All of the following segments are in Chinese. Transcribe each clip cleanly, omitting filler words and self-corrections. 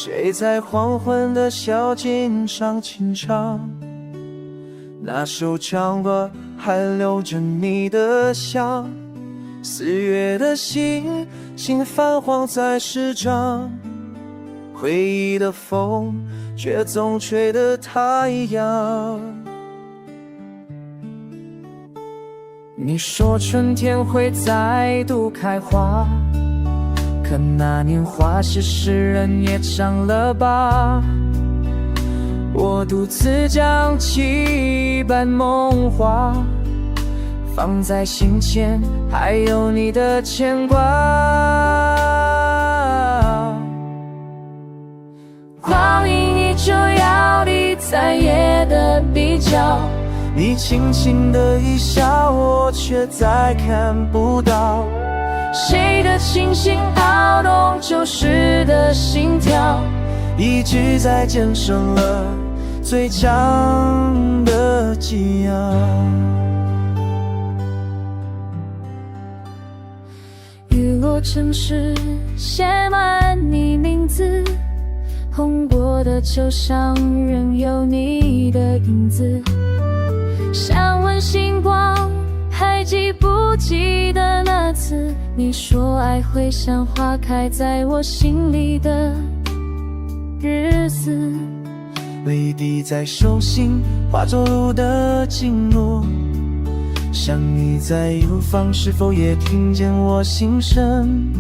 谁在黄昏的小径上轻唱？那首唱歌还留着你的香。4月的心情泛黄在市场，回忆的风却总吹得太阳。你说春天会再度开花，可那年花谢，诗人也长了吧。我独自将几瓣梦话放在心间，还有你的牵挂。光阴依旧摇曳在夜的比较，你轻轻的一笑，我却再看不到。谁的轻轻摇动旧时的心跳，一直在减省了最长的记忆。雨落城市，写满你名字，红过的球上仍有你的影子。想问星光，还记不记得那次你说爱会像花开在我心里的日子？泪滴在手心化作路的经络，想你在远方，是否也听见我心声？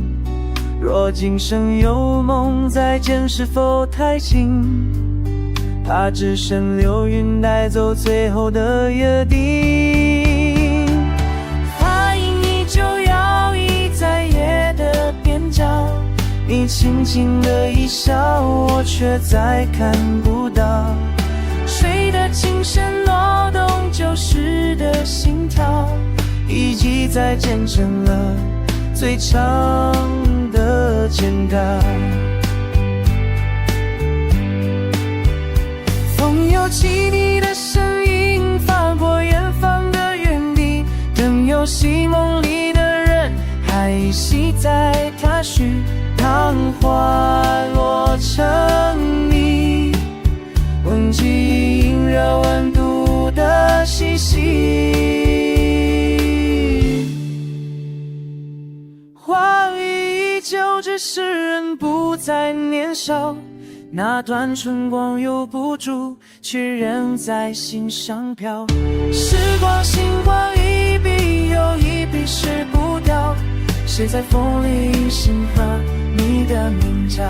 若今生有梦再见，是否太近？怕只剩流云带走最后的约定。花影依旧摇曳在夜的边角，你轻轻的一笑，我却再看不到。谁的琴声挪动旧时的心跳，以及在见证了最长的牵挂。风又起你的声音，划过远方的原地，灯游戏梦里的人还依稀在踏絮，当花落成泥，温记萦绕温度的气息。话语依旧，只是人不再年少，那段春光留不住，却仍在心上飘。时光星光一笔又一笔拭不掉，谁在风里轻和你的名字？